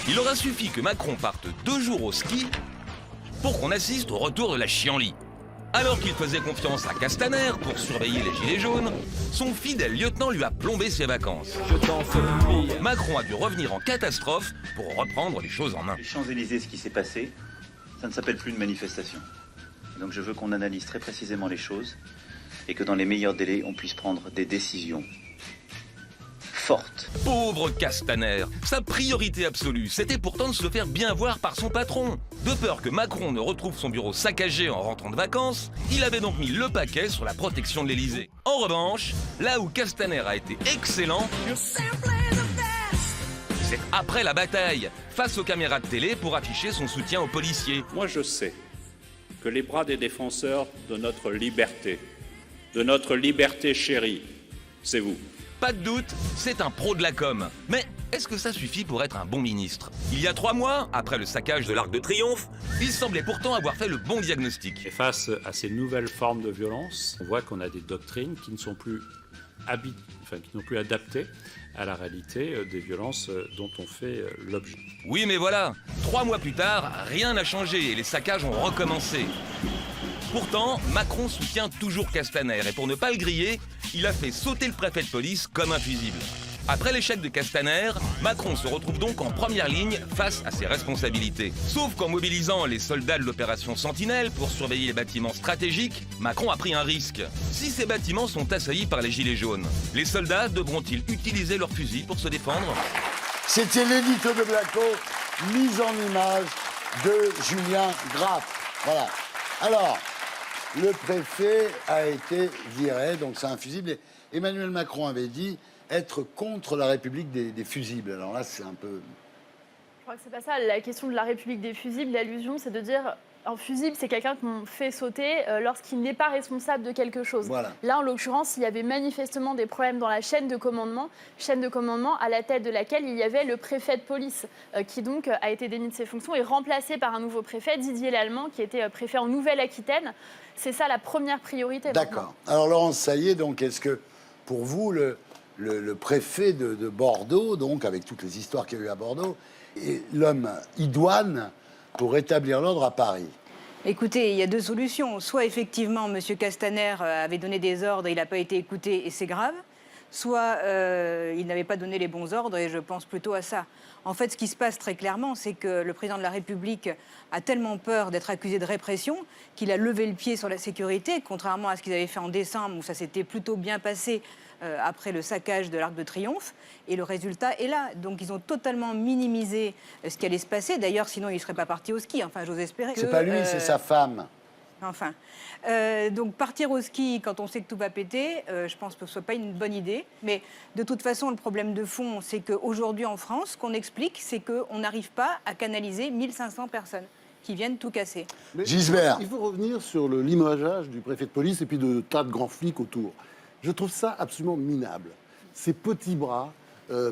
Il aura suffi que Macron parte 2 jours au ski pour qu'on assiste au retour de la chienlit. Alors qu'il faisait confiance à Castaner pour surveiller les gilets jaunes, son fidèle lieutenant lui a plombé ses vacances. Macron a dû revenir en catastrophe pour reprendre les choses en main. Les Champs-Élysées, ce qui s'est passé, ça ne s'appelle plus une manifestation. Et donc je veux qu'on analyse très précisément les choses et que dans les meilleurs délais, on puisse prendre des décisions forte. Pauvre Castaner, sa priorité absolue, c'était pourtant de se faire bien voir par son patron. De peur que Macron ne retrouve son bureau saccagé en rentrant de vacances, il avait donc mis le paquet sur la protection de l'Élysée. En revanche, là où Castaner a été excellent, c'est après la bataille, face aux caméras de télé pour afficher son soutien aux policiers. Moi je sais que les bras des défenseurs de notre liberté chérie, c'est vous. Pas de doute, c'est un pro de la com. Mais est-ce que ça suffit pour être un bon ministre? Il y a 3 mois, après le saccage de l'Arc de Triomphe, il semblait pourtant avoir fait le bon diagnostic. Et face à ces nouvelles formes de violence, on voit qu'on a des doctrines qui ne sont plus adaptées à la réalité des violences dont on fait l'objet. Oui, mais voilà, 3 mois plus tard, rien n'a changé et les saccages ont recommencé. Pourtant, Macron soutient toujours Castaner et pour ne pas le griller, il a fait sauter le préfet de police comme un fusible. Après l'échec de Castaner, Macron se retrouve donc en première ligne face à ses responsabilités. Sauf qu'en mobilisant les soldats de l'opération Sentinelle pour surveiller les bâtiments stratégiques, Macron a pris un risque. Si ces bâtiments sont assaillis par les gilets jaunes, les soldats devront-ils utiliser leurs fusils pour se défendre? C'était l'édito de Blacko, mise en image de Julien Graff. Voilà. Alors, le préfet a été viré, donc c'est un fusible. Et Emmanuel Macron avait dit être contre la République des fusibles. Alors là, c'est un peu... Je crois que c'est pas ça. La question de la République des fusibles, l'allusion, c'est de dire un fusible, c'est quelqu'un qu'on fait sauter lorsqu'il n'est pas responsable de quelque chose. Voilà. Là, en l'occurrence, il y avait manifestement des problèmes dans la chaîne de commandement à la tête de laquelle il y avait le préfet de police, qui donc a été démis de ses fonctions et remplacé par un nouveau préfet, Didier Lallemand, qui était préfet en Nouvelle-Aquitaine. C'est ça la première priorité. D'accord. Alors Laurence Saillet, donc, est-ce que pour vous, le préfet de Bordeaux, donc avec toutes les histoires qu'il y a eu à Bordeaux, est l'homme idoine pour rétablir l'ordre à Paris? Écoutez, il y a 2 solutions. Soit effectivement, M. Castaner avait donné des ordres et il n'a pas été écouté et c'est grave. Soit il n'avait pas donné les bons ordres et je pense plutôt à ça. En fait, ce qui se passe très clairement, c'est que le président de la République a tellement peur d'être accusé de répression qu'il a levé le pied sur la sécurité, contrairement à ce qu'ils avaient fait en décembre où ça s'était plutôt bien passé après le saccage de l'Arc de Triomphe. Et le résultat est là. Donc ils ont totalement minimisé ce qui allait se passer. D'ailleurs, sinon, ils ne seraient pas partis au ski. Enfin, j'ose espérer. C'est pas lui, c'est sa femme. Enfin, donc partir au ski quand on sait que tout va péter, je pense que ce ne soit pas une bonne idée. Mais de toute façon, le problème de fond, c'est qu'aujourd'hui en France, ce qu'on explique, c'est qu'on n'arrive pas à canaliser 1500 personnes qui viennent tout casser. Gisbert. Il faut revenir sur le limogeage du préfet de police et puis de tas de grands flics autour. Je trouve ça absolument minable. Ces petits bras,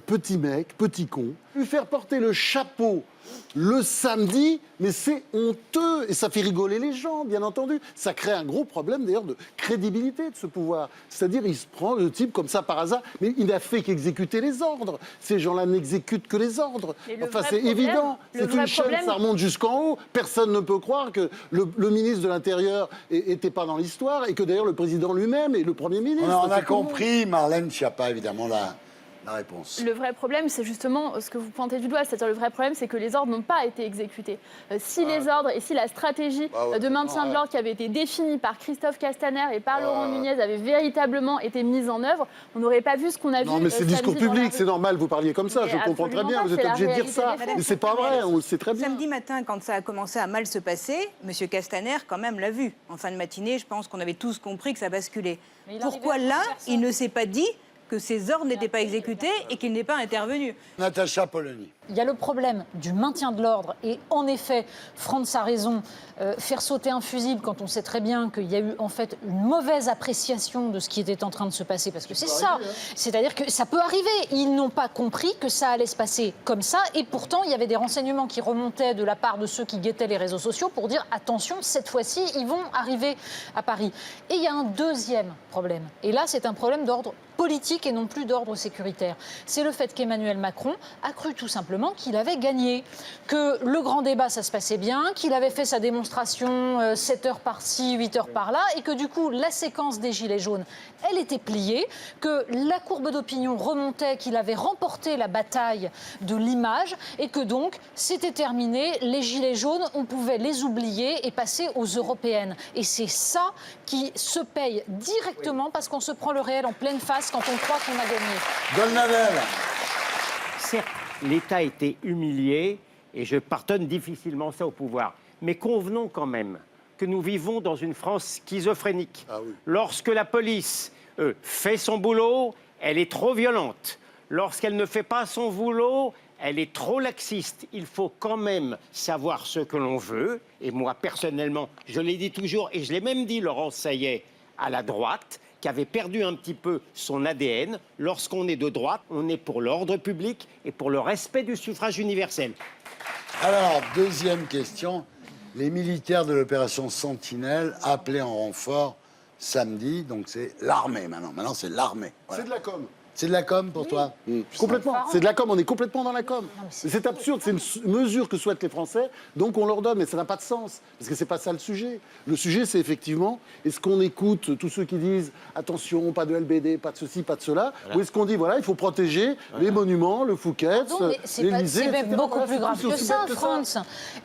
petits mecs, petits cons, lui faire porter le chapeau le samedi, mais c'est honteux et ça fait rigoler les gens, bien entendu. Ça crée un gros problème d'ailleurs de crédibilité de ce pouvoir. C'est-à-dire, il se prend le type comme ça par hasard, mais il n'a fait qu'exécuter les ordres. Ces gens-là n'exécutent que les ordres. Enfin, c'est évident. C'est une chaîne, ça remonte jusqu'en haut. Personne ne peut croire que le ministre de l'Intérieur n'était pas dans l'histoire et que d'ailleurs le président lui-même et le Premier ministre... On a compris, Marlène Schiappa, évidemment, la réponse. Le vrai problème, c'est justement ce que vous pointez du doigt, c'est-à-dire le vrai problème, c'est que les ordres n'ont pas été exécutés. Si les ordres et si la stratégie de maintien de l'ordre qui avait été définie par Christophe Castaner et par Laurent Nunez avait véritablement été mise en œuvre, on n'aurait pas vu ce qu'on a vu. Non, mais c'est discours public, c'est normal, vous parliez comme ça, Mais je comprends très bien, absolument vous êtes pas, obligé de c'est la dire ça. réalité des Mais c'est pas vrai, on le sait très bien. Samedi matin, quand ça a commencé à mal se passer, M. Castaner, quand même, l'a vu. En fin de matinée, je pense qu'on avait tous compris que ça basculait. Pourquoi là, il ne s'est pas dit que ces ordres n'étaient pas exécutés et qu'il n'est pas intervenu? Natacha Polony. Il y a le problème du maintien de l'ordre et en effet, Frantz a raison, faire sauter un fusible quand on sait très bien qu'il y a eu en fait une mauvaise appréciation de ce qui était en train de se passer, parce que c'est ça, c'est-à-dire que ça peut arriver. Ils n'ont pas compris que ça allait se passer comme ça et pourtant il y avait des renseignements qui remontaient de la part de ceux qui guettaient les réseaux sociaux pour dire attention, cette fois-ci ils vont arriver à Paris. Et il y a un deuxième problème et là c'est un problème d'ordre politique et non plus d'ordre sécuritaire. C'est le fait qu'Emmanuel Macron a cru tout simplement qu'il avait gagné, que le grand débat, ça se passait bien, qu'il avait fait sa démonstration 7 heures par-ci, 8 heures par-là, et que du coup, la séquence des Gilets jaunes, elle était pliée, que la courbe d'opinion remontait, qu'il avait remporté la bataille de l'image, et que donc, c'était terminé, les Gilets jaunes, on pouvait les oublier et passer aux européennes. Et c'est ça qui se paye directement parce qu'on se prend le réel en pleine face quand on croit qu'on a gagné. Goldnadel. Certes, l'État a été humilié et je pardonne difficilement ça au pouvoir. Mais convenons quand même que nous vivons dans une France schizophrénique. Ah oui. Lorsque la police fait son boulot, elle est trop violente. Lorsqu'elle ne fait pas son boulot, elle est trop laxiste. Il faut quand même savoir ce que l'on veut. Et moi, personnellement, je l'ai dit toujours, et je l'ai même dit, Laurence Saillet, à la droite, qui avait perdu un petit peu son ADN. Lorsqu'on est de droite, on est pour l'ordre public et pour le respect du suffrage universel. Alors, deuxième question. Les militaires de l'opération Sentinelle appelés en renfort samedi, donc c'est l'armée maintenant. Maintenant, c'est l'armée. Voilà. C'est de la com. C'est de la com pour toi? Complètement. C'est de la com, on est complètement dans la com. C'est absurde, c'est une mesure que souhaitent les Français, donc on leur donne, mais ça n'a pas de sens, parce que c'est pas ça le sujet. Le sujet, c'est effectivement, est-ce qu'on écoute tous ceux qui disent attention, pas de LBD, pas de ceci, pas de cela, ou est-ce qu'on dit voilà, il faut protéger les monuments, le Fouquet's, l'Élysée, c'est même etc. beaucoup Voilà, plus c'est grave tout que aussi ça, bête que France.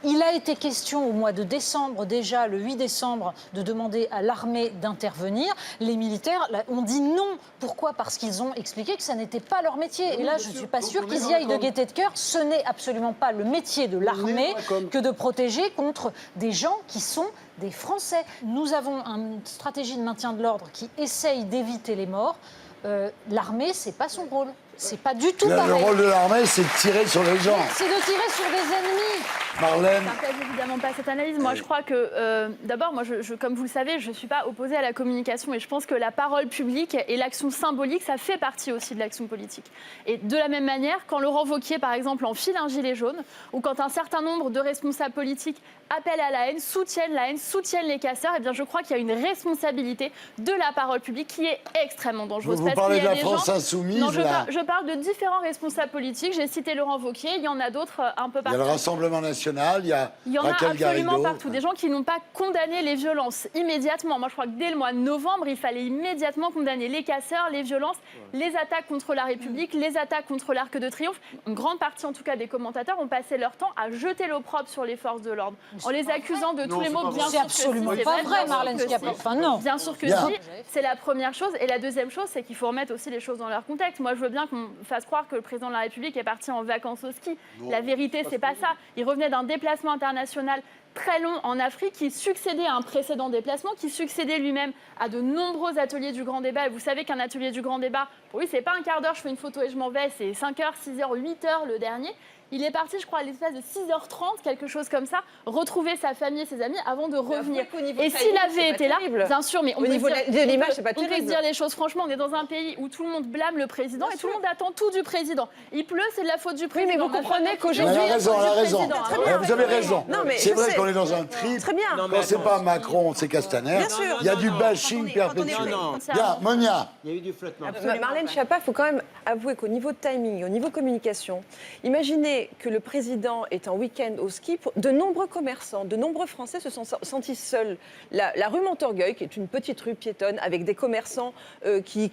Il a été question au mois de décembre, déjà le 8 décembre, de demander à l'armée d'intervenir. Les militaires ont dit non. Pourquoi? Parce qu'ils ont expliqué que ça n'était pas leur métier. Et là, je ne suis pas sûre qu'ils y aillent de gaieté de cœur. Ce n'est absolument pas le métier de l'armée que de protéger contre des gens qui sont des Français. Nous avons une stratégie de maintien de l'ordre qui essaye d'éviter les morts. L'armée, c'est pas son rôle. C'est pas du tout pareil. Le rôle de l'armée, c'est de tirer sur les gens. C'est de tirer sur des ennemis. Marlène. Je ne partage évidemment pas cette analyse. Moi, je crois que, d'abord, comme vous le savez, je ne suis pas opposée à la communication et je pense que la parole publique et l'action symbolique, ça fait partie aussi de l'action politique. Et de la même manière, quand Laurent Wauquiez, par exemple, enfile un gilet jaune ou quand un certain nombre de responsables politiques appellent à la haine, soutiennent les casseurs, eh bien, je crois qu'il y a une responsabilité de la parole publique qui est extrêmement dangereuse. Vous parlez de la France insoumise, Non, là. je parle de différents responsables politiques. J'ai cité Laurent Wauquiez, il y en a d'autres un peu Il y a partout. le Rassemblement national, il y a Il y en a Raquel absolument Garrido. partout. Des gens qui n'ont pas condamné les violences immédiatement. Moi, je crois que dès le mois de novembre, il fallait immédiatement condamner les casseurs, les violences, les attaques contre la République, les attaques contre l'Arc de Triomphe. Une grande partie, en tout cas, des commentateurs ont passé leur temps à jeter l'opprobre sur les forces de l'ordre, en les accusant de tous les maux. Bien sûr, C'est absolument pas vrai, Marlène Schiappa. Enfin, non. Bien sûr que Bien. si. C'est la première chose. Et la deuxième chose, c'est qu'il faut remettre aussi les choses dans leur contexte. Moi, je veux bien qu'on fasse croire que le président de la République est parti en vacances au ski. La vérité, c'est pas ça. Il revenait d'un déplacement international très long en Afrique qui succédait à un précédent déplacement, qui succédait lui-même à de nombreux ateliers du Grand Débat. Et vous savez qu'un atelier du Grand Débat, pour lui, c'est pas un quart d'heure, je fais une photo et je m'en vais, c'est 5 heures, 6 heures, 8 heures le dernier. Il est parti, je crois, à l'espace de 6h30, quelque chose comme ça, retrouver sa famille et ses amis avant de revenir. Et s'il avait été là, bien sûr, mais on Au peut niveau dire, de l'image, c'est pas on peut se terrible. dire les choses franchement. On est dans un pays où tout le monde blâme le président et tout le monde attend tout du président. Il pleut, c'est de la faute du président. mais vous comprenez qu'aujourd'hui, Elle a raison, elle a raison. Très bien. Vous avez raison. Non, mais C'est je vrai sais. qu'on est dans un trip. Très bien. Quand c'est pas Macron, c'est Castaner. Bien sûr. Il y a du bashing perpétuel. Bien, Monia. Il y a eu du flottement. Marlène Schiappa, il faut quand même avouer qu'au niveau de timing, au niveau communication, imaginez que le président est en week-end au ski. De nombreux commerçants, de nombreux Français se sont sentis seuls. La rue Montorgueil, qui est une petite rue piétonne avec des commerçants qui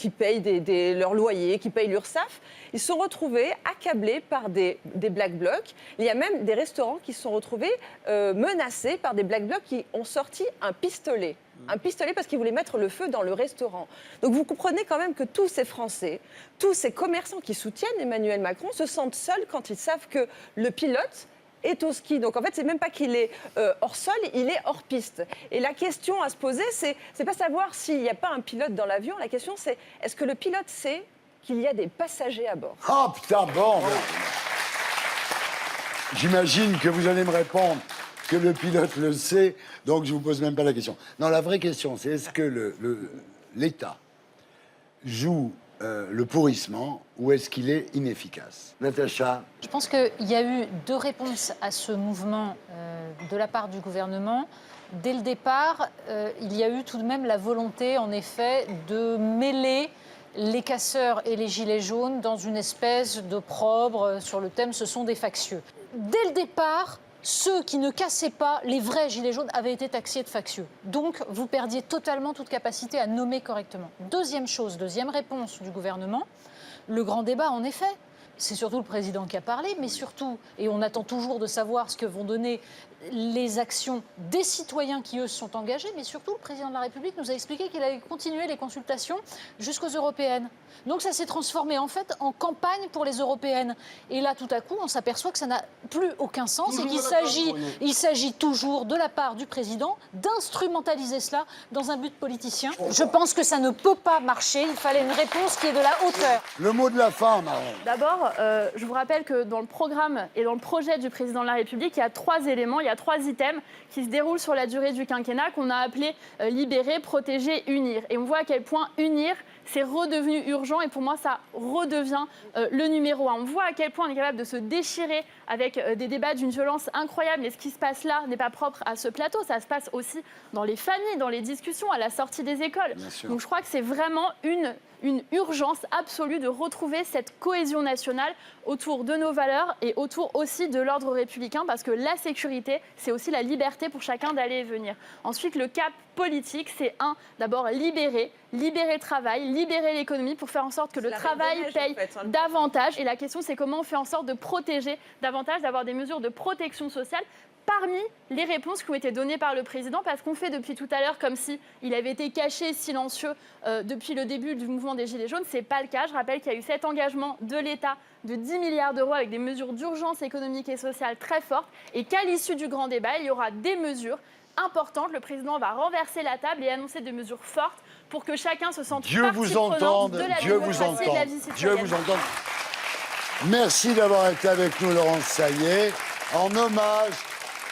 payent leurs loyers, qui payent l'URSSAF, ils se sont retrouvés accablés par des Black Blocs. Il y a même des restaurants qui se sont retrouvés menacés par des Black Blocs qui ont sorti un pistolet. Un pistolet parce qu'ils voulaient mettre le feu dans le restaurant. Donc vous comprenez quand même que tous ces Français, tous ces commerçants qui soutiennent Emmanuel Macron se sentent seuls quand ils savent que le pilote est au ski. Donc en fait, c'est même pas qu'il est hors sol, il est hors piste. Et la question à se poser, c'est pas savoir s'il n'y a pas un pilote dans l'avion. La question, c'est est-ce que le pilote sait qu'il y a des passagers à bord? Oh putain, bon. J'imagine que vous allez me répondre que le pilote le sait, donc je vous pose même pas la question. Non, la vraie question, c'est est-ce que l'État joue le pourrissement ou est-ce qu'il est inefficace? Natacha? Je pense qu'il y a eu deux réponses à ce mouvement de la part du gouvernement. Dès le départ, il y a eu tout de même la volonté, en effet, de mêler les casseurs et les gilets jaunes dans une espèce d'opprobre sur le thème « ce sont des factieux ». Dès le départ, ceux qui ne cassaient pas, les vrais gilets jaunes, avaient été taxés de factieux. Donc, vous perdiez totalement toute capacité à nommer correctement. Deuxième chose, deuxième réponse du gouvernement, le grand débat, en effet. C'est surtout le président qui a parlé, mais surtout, et on attend toujours de savoir ce que vont donner les actions des citoyens qui, eux, se sont engagés, mais surtout, le président de la République nous a expliqué qu'il allait continuer les consultations jusqu'aux européennes. Donc ça s'est transformé en fait en campagne pour les européennes. Et là, tout à coup, on s'aperçoit que ça n'a plus aucun sens et qu'il s'agit toujours, de la part du président, d'instrumentaliser cela dans un but politicien. Je pense que ça ne peut pas marcher. Il fallait une réponse qui est de la hauteur. Le mot de la fin, Marianne. D'abord, je vous rappelle que dans le programme et dans le projet du président de la République, il y a 3 éléments, il y a 3 items qui se déroulent sur la durée du quinquennat qu'on a appelé libérer, protéger, unir. Et on voit à quel point unir, c'est redevenu urgent et pour moi, ça redevient le numéro 1. On voit à quel point on est capable de se déchirer avec des débats d'une violence incroyable. Mais ce qui se passe là n'est pas propre à ce plateau, ça se passe aussi dans les familles, dans les discussions, à la sortie des écoles. Donc je crois que c'est vraiment une urgence absolue de retrouver cette cohésion nationale autour de nos valeurs et autour aussi de l'ordre républicain parce que la sécurité, c'est aussi la liberté pour chacun d'aller et venir. Ensuite, le cap politique, c'est d'abord libérer le travail, libérer l'économie pour faire en sorte que le travail paye davantage. Et la question, c'est comment on fait en sorte de protéger davantage, d'avoir des mesures de protection sociale parmi les réponses qui ont été données par le président, parce qu'on fait depuis tout à l'heure comme s'il avait été caché, silencieux depuis le début du mouvement des Gilets jaunes. Ce n'est pas le cas. Je rappelle qu'il y a eu cet engagement de l'État de 10 milliards d'euros avec des mesures d'urgence économique et sociale très fortes et qu'à l'issue du grand débat, il y aura des mesures importantes. Le président va renverser la table et annoncer des mesures fortes pour que chacun se sente partie prenante de la démocratie et de la vie citoyenne. Dieu vous entende. Merci d'avoir été avec nous, Laurence Saillet. En hommage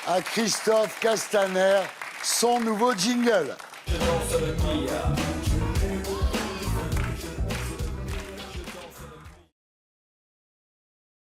à Christophe Castaner, son nouveau jingle. Je danse le quilla.